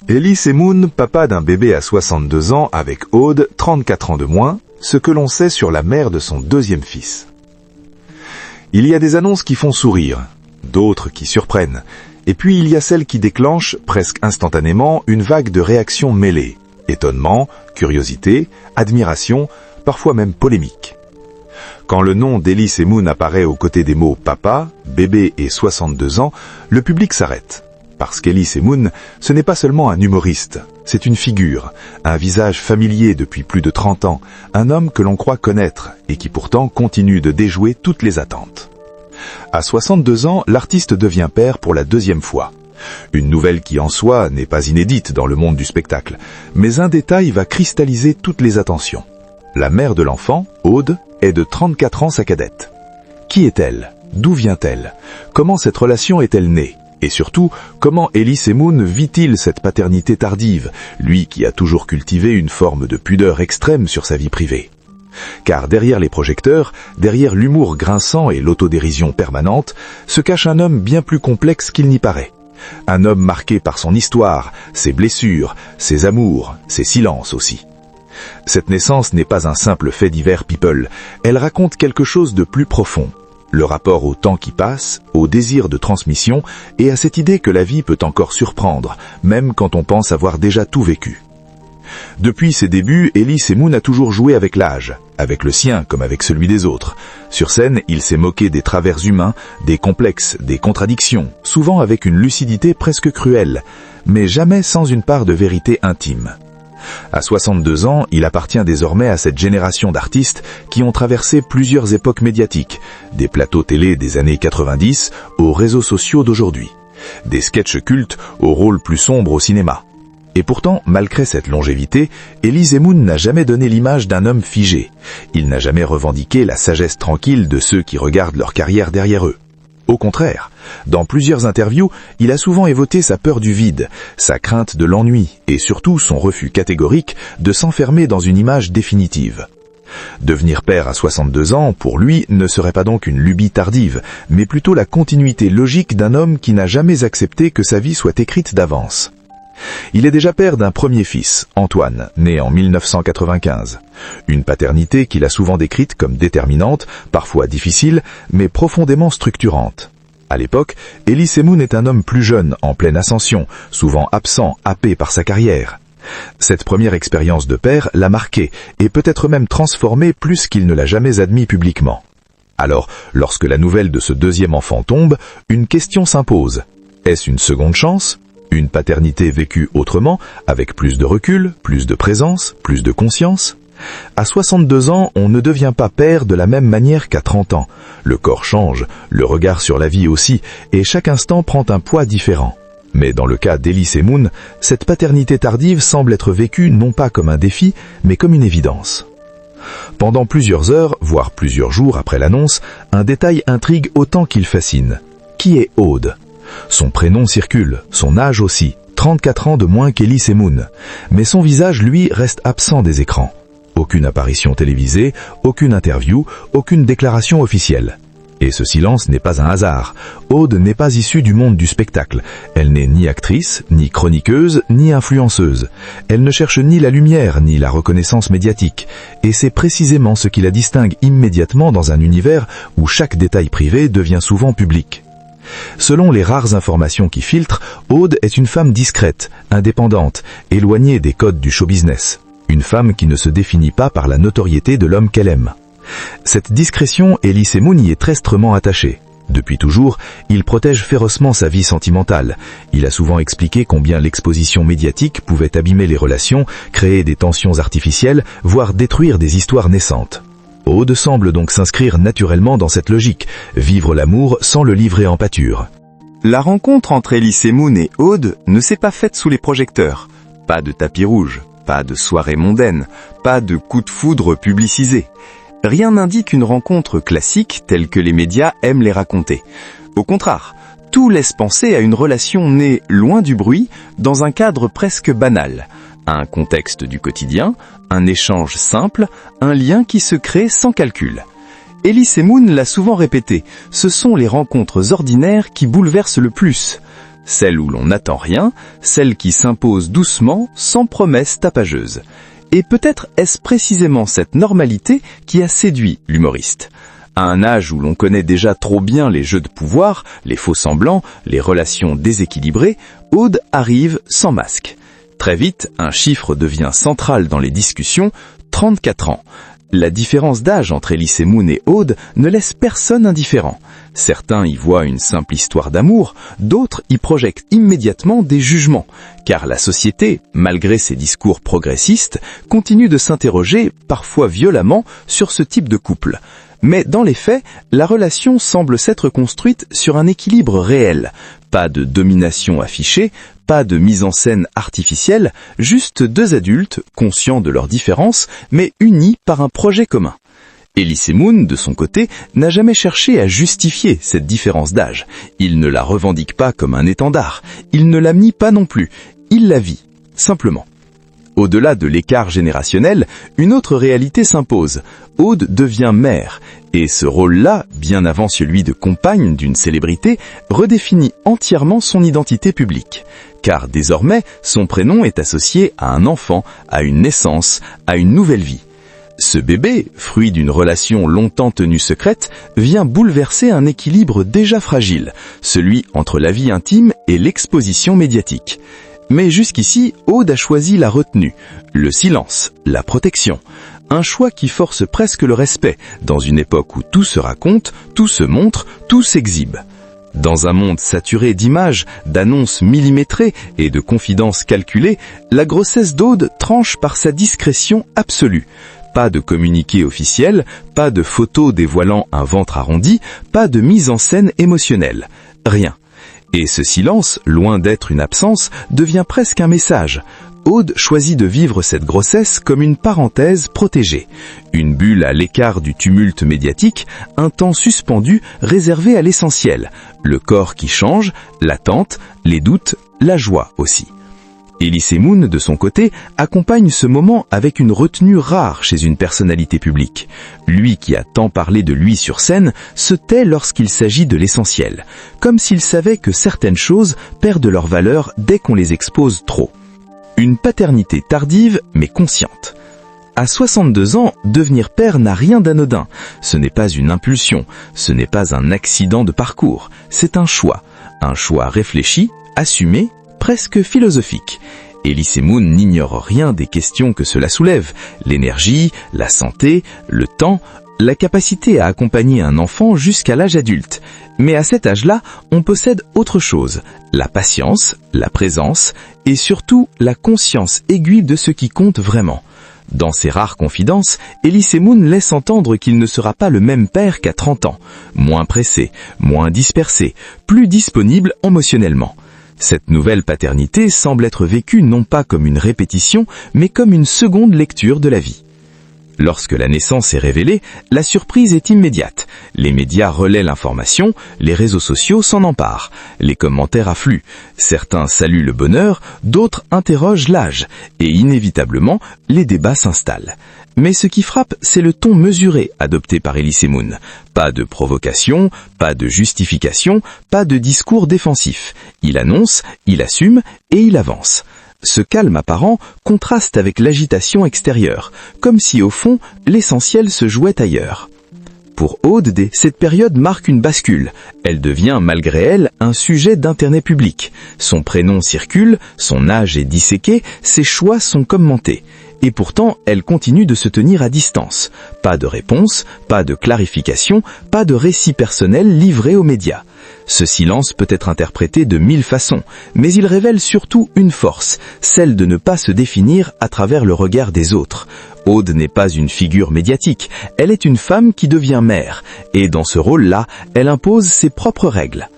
Elise Moon, papa d'un bébé à 62 ans avec Aude, 34 ans de moins, ce que l'on sait sur la mère de son deuxième fils. Il y a des annonces qui font sourire, d'autres qui surprennent, et puis il y a celles qui déclenchent, presque instantanément, une vague de réactions mêlées. Étonnement, curiosité, admiration, parfois même polémique. Quand le nom d'Elise Moon apparaît aux côtés des mots « papa »,« bébé » et « 62 ans », le public s'arrête. Parce qu'Elise Moon, ce n'est pas seulement un humoriste, c'est une figure, un visage familier depuis plus de 30 ans, un homme que l'on croit connaître et qui pourtant continue de déjouer toutes les attentes. À 62 ans, l'artiste devient père pour la deuxième fois. Une nouvelle qui en soi n'est pas inédite dans le monde du spectacle, mais un détail va cristalliser toutes les attentions. La mère de l'enfant, Aude, est de 34 ans sa cadette. Qui est-elle? D'où vient-elle? Comment cette relation est-elle née? Et surtout, comment Elise Moon vit-il cette paternité tardive, lui qui a toujours cultivé une forme de pudeur extrême sur sa vie privée? Car derrière les projecteurs, derrière l'humour grinçant et l'autodérision permanente, se cache un homme bien plus complexe qu'il n'y paraît. Un homme marqué par son histoire, ses blessures, ses amours, ses silences aussi. Cette naissance n'est pas un simple fait divers people, elle raconte quelque chose de plus profond. Le rapport au temps qui passe, au désir de transmission et à cette idée que la vie peut encore surprendre, même quand on pense avoir déjà tout vécu. Depuis ses débuts, Elise Moon a toujours joué avec l'âge, avec le sien comme avec celui des autres. Sur scène, il s'est moqué des travers humains, des complexes, des contradictions, souvent avec une lucidité presque cruelle, mais jamais sans une part de vérité intime. À 62 ans, il appartient désormais à cette génération d'artistes qui ont traversé plusieurs époques médiatiques, des plateaux télé des années 90 aux réseaux sociaux d'aujourd'hui, des sketchs cultes aux rôles plus sombres au cinéma. Et pourtant, malgré cette longévité, Elise Moon n'a jamais donné l'image d'un homme figé. Il n'a jamais revendiqué la sagesse tranquille de ceux qui regardent leur carrière derrière eux. Au contraire, dans plusieurs interviews, il a souvent évoqué sa peur du vide, sa crainte de l'ennui et surtout son refus catégorique de s'enfermer dans une image définitive. Devenir père à 62 ans, pour lui, ne serait pas donc une lubie tardive, mais plutôt la continuité logique d'un homme qui n'a jamais accepté que sa vie soit écrite d'avance. Il est déjà père d'un premier fils, Antoine, né en 1995. Une paternité qu'il a souvent décrite comme déterminante, parfois difficile, mais profondément structurante. À l'époque, Elise Moon est un homme plus jeune, en pleine ascension, souvent absent, happé par sa carrière. Cette première expérience de père l'a marqué, et peut-être même transformé plus qu'il ne l'a jamais admis publiquement. Alors, lorsque la nouvelle de ce deuxième enfant tombe, une question s'impose. Est-ce une seconde chance ? Une paternité vécue autrement, avec plus de recul, plus de présence, plus de conscience? À 62 ans, on ne devient pas père de la même manière qu'à 30 ans. Le corps change, le regard sur la vie aussi, et chaque instant prend un poids différent. Mais dans le cas d'Elise Moon, cette paternité tardive semble être vécue non pas comme un défi, mais comme une évidence. Pendant plusieurs heures, voire plusieurs jours après l'annonce, un détail intrigue autant qu'il fascine. Qui est Aude ? Son prénom circule, son âge aussi, 34 ans de moins qu'Elise Moon. Mais son visage, lui, reste absent des écrans. Aucune apparition télévisée, aucune interview, aucune déclaration officielle. Et ce silence n'est pas un hasard. Aude n'est pas issue du monde du spectacle. Elle n'est ni actrice, ni chroniqueuse, ni influenceuse. Elle ne cherche ni la lumière, ni la reconnaissance médiatique. Et c'est précisément ce qui la distingue immédiatement dans un univers où chaque détail privé devient souvent public. Selon les rares informations qui filtrent, Aude est une femme discrète, indépendante, éloignée des codes du show business. Une femme qui ne se définit pas par la notoriété de l'homme qu'elle aime. Cette discrétion, Elise Moon y est très strictement attachée. Depuis toujours, il protège férocement sa vie sentimentale. Il a souvent expliqué combien l'exposition médiatique pouvait abîmer les relations, créer des tensions artificielles, voire détruire des histoires naissantes. Aude semble donc s'inscrire naturellement dans cette logique, vivre l'amour sans le livrer en pâture. La rencontre entre Elise Moon et Aude ne s'est pas faite sous les projecteurs. Pas de tapis rouge, pas de soirée mondaine, pas de coup de foudre publicisé. Rien n'indique une rencontre classique telle que les médias aiment les raconter. Au contraire, tout laisse penser à une relation née loin du bruit, dans un cadre presque banal. Un contexte du quotidien, un échange simple, un lien qui se crée sans calcul. Elise Moon l'a souvent répété, ce sont les rencontres ordinaires qui bouleversent le plus. celle où l'on n'attend rien, celle qui s'impose doucement, sans promesse tapageuse. Et peut-être est-ce précisément cette normalité qui a séduit l'humoriste. À un âge où l'on connaît déjà trop bien les jeux de pouvoir, les faux-semblants, les relations déséquilibrées, Aude arrive sans masque. Très vite, un chiffre devient central dans les discussions, 34 ans. La différence d'âge entre Elise Moon et Aude ne laisse personne indifférent. Certains y voient une simple histoire d'amour, d'autres y projettent immédiatement des jugements, car la société, malgré ses discours progressistes, continue de s'interroger, parfois violemment, sur ce type de couple. Mais dans les faits, la relation semble s'être construite sur un équilibre réel. Pas de domination affichée, pas de mise en scène artificielle, juste deux adultes, conscients de leurs différences, mais unis par un projet commun. Elise Moon, de son côté, n'a jamais cherché à justifier cette différence d'âge. Il ne la revendique pas comme un étendard. Il ne la nie pas non plus. Il la vit, simplement. Au-delà de l'écart générationnel, une autre réalité s'impose. Aude devient mère, et ce rôle-là, bien avant celui de compagne d'une célébrité, redéfinit entièrement son identité publique. Car désormais, son prénom est associé à un enfant, à une naissance, à une nouvelle vie. Ce bébé, fruit d'une relation longtemps tenue secrète, vient bouleverser un équilibre déjà fragile, celui entre la vie intime et l'exposition médiatique. Mais jusqu'ici, Aude a choisi la retenue, le silence, la protection. Un choix qui force presque le respect, dans une époque où tout se raconte, tout se montre, tout s'exhibe. Dans un monde saturé d'images, d'annonces millimétrées et de confidences calculées, la grossesse d'Aude tranche par sa discrétion absolue. Pas de communiqué officiel, pas de photos dévoilant un ventre arrondi, pas de mise en scène émotionnelle. Rien. Et ce silence, loin d'être une absence, devient presque un message. Aude choisit de vivre cette grossesse comme une parenthèse protégée. Une bulle à l'écart du tumulte médiatique, un temps suspendu réservé à l'essentiel. Le corps qui change, l'attente, les doutes, la joie aussi. Elise Moon, de son côté, accompagne ce moment avec une retenue rare chez une personnalité publique. Lui qui a tant parlé de lui sur scène se tait lorsqu'il s'agit de l'essentiel, comme s'il savait que certaines choses perdent leur valeur dès qu'on les expose trop. Une paternité tardive mais consciente. À 62 ans, devenir père n'a rien d'anodin. Ce n'est pas une impulsion, ce n'est pas un accident de parcours, c'est un choix réfléchi, assumé, presque philosophique. Elise Moon n'ignore rien des questions que cela soulève, l'énergie, la santé, le temps, la capacité à accompagner un enfant jusqu'à l'âge adulte. Mais à cet âge-là, on possède autre chose, la patience, la présence et surtout la conscience aiguë de ce qui compte vraiment. Dans ses rares confidences, Elise Moon laisse entendre qu'il ne sera pas le même père qu'à 30 ans, moins pressé, moins dispersé, plus disponible émotionnellement. Cette nouvelle paternité semble être vécue non pas comme une répétition, mais comme une seconde lecture de la vie. Lorsque la naissance est révélée, la surprise est immédiate. Les médias relaient l'information, les réseaux sociaux s'en emparent. Les commentaires affluent. Certains saluent le bonheur, d'autres interrogent l'âge. Et inévitablement, les débats s'installent. Mais ce qui frappe, c'est le ton mesuré adopté par Elise Moon. Pas de provocation, pas de justification, pas de discours défensif. Il annonce, il assume et il avance. Ce calme apparent contraste avec l'agitation extérieure, comme si au fond, l'essentiel se jouait ailleurs. Pour Aude, cette période marque une bascule. Elle devient, malgré elle, un sujet d'intérêt public. Son prénom circule, son âge est disséqué, ses choix sont commentés. Et pourtant, elle continue de se tenir à distance. Pas de réponse, pas de clarification, pas de récit personnel livré aux médias. Ce silence peut être interprété de 1000 façons, mais il révèle surtout une force, celle de ne pas se définir à travers le regard des autres. Aude n'est pas une figure médiatique, elle est une femme qui devient mère, et dans ce rôle-là, elle impose ses propres règles.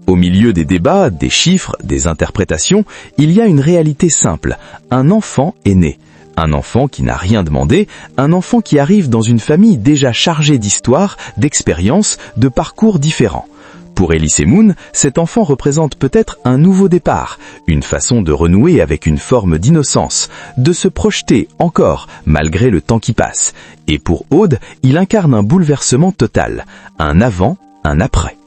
Au milieu des débats, des chiffres, des interprétations, il y a une réalité simple, un enfant est né. Un enfant qui n'a rien demandé, un enfant qui arrive dans une famille déjà chargée d'histoire, d'expériences, de parcours différents. Pour Elise Moon, cet enfant représente peut-être un nouveau départ, une façon de renouer avec une forme d'innocence, de se projeter encore, malgré le temps qui passe. Et pour Aude, il incarne un bouleversement total, un avant, un après.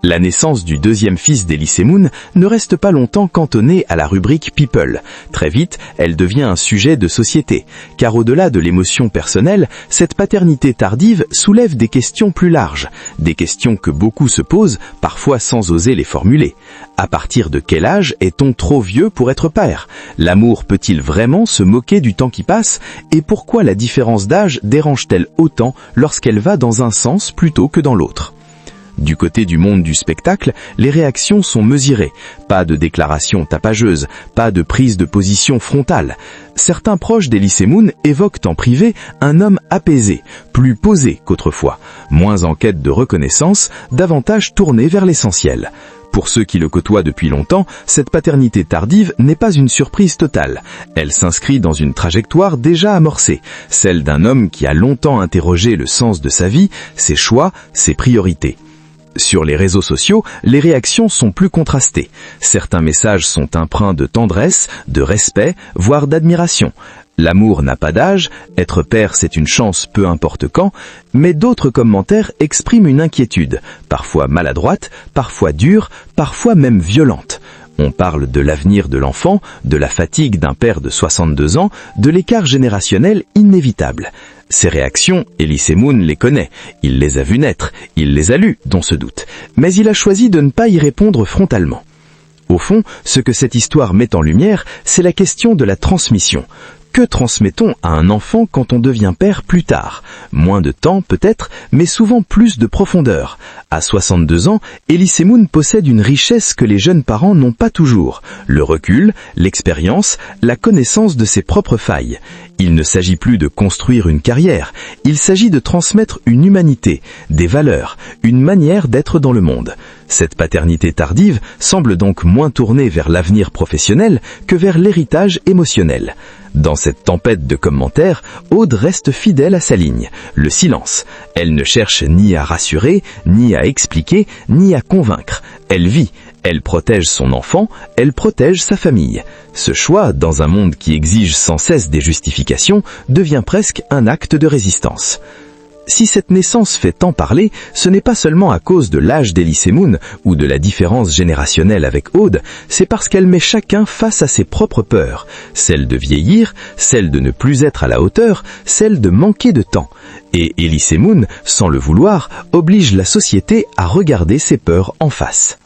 La naissance du deuxième fils d'Elise Moon ne reste pas longtemps cantonnée à la rubrique People. Très vite, elle devient un sujet de société, car au-delà de l'émotion personnelle, cette paternité tardive soulève des questions plus larges, des questions que beaucoup se posent, parfois sans oser les formuler. À partir de quel âge est-on trop vieux pour être père? L'amour peut-il vraiment se moquer du temps qui passe? Et pourquoi la différence d'âge dérange-t-elle autant lorsqu'elle va dans un sens plutôt que dans l'autre? Du côté du monde du spectacle, les réactions sont mesurées. Pas de déclarations tapageuses, pas de prise de position frontale. Certains proches d'Elise Moon évoquent en privé un homme apaisé, plus posé qu'autrefois, moins en quête de reconnaissance, davantage tourné vers l'essentiel. Pour ceux qui le côtoient depuis longtemps, cette paternité tardive n'est pas une surprise totale. Elle s'inscrit dans une trajectoire déjà amorcée, celle d'un homme qui a longtemps interrogé le sens de sa vie, ses choix, ses priorités. Sur les réseaux sociaux, les réactions sont plus contrastées. Certains messages sont empreints de tendresse, de respect, voire d'admiration. L'amour n'a pas d'âge, être père c'est une chance peu importe quand, mais d'autres commentaires expriment une inquiétude, parfois maladroite, parfois dure, parfois même violente. On parle de l'avenir de l'enfant, de la fatigue d'un père de 62 ans, de l'écart générationnel inévitable. Ces réactions, Elise Moon les connaît, il les a vues naître, il les a lues, dont ce doute, mais il a choisi de ne pas y répondre frontalement. Au fond, ce que cette histoire met en lumière, c'est la question de la transmission. Que transmettons à un enfant quand on devient père plus tard? Moins de temps peut-être, mais souvent plus de profondeur. À 62 ans, Elise Moon possède une richesse que les jeunes parents n'ont pas toujours. Le recul, l'expérience, la connaissance de ses propres failles. Il ne s'agit plus de construire une carrière, il s'agit de transmettre une humanité, des valeurs, une manière d'être dans le monde. Cette paternité tardive semble donc moins tournée vers l'avenir professionnel que vers l'héritage émotionnel. Dans cette tempête de commentaires, Aude reste fidèle à sa ligne, le silence. Elle ne cherche ni à rassurer, ni à expliquer, ni à convaincre. Elle vit, elle protège son enfant, elle protège sa famille. Ce choix, dans un monde qui exige sans cesse des justifications, devient presque un acte de résistance. Si cette naissance fait tant parler, ce n'est pas seulement à cause de l'âge d'Elise Moon ou de la différence générationnelle avec Aude, c'est parce qu'elle met chacun face à ses propres peurs, celle de vieillir, celle de ne plus être à la hauteur, celle de manquer de temps. Et Elise Moon, sans le vouloir, oblige la société à regarder ses peurs en face.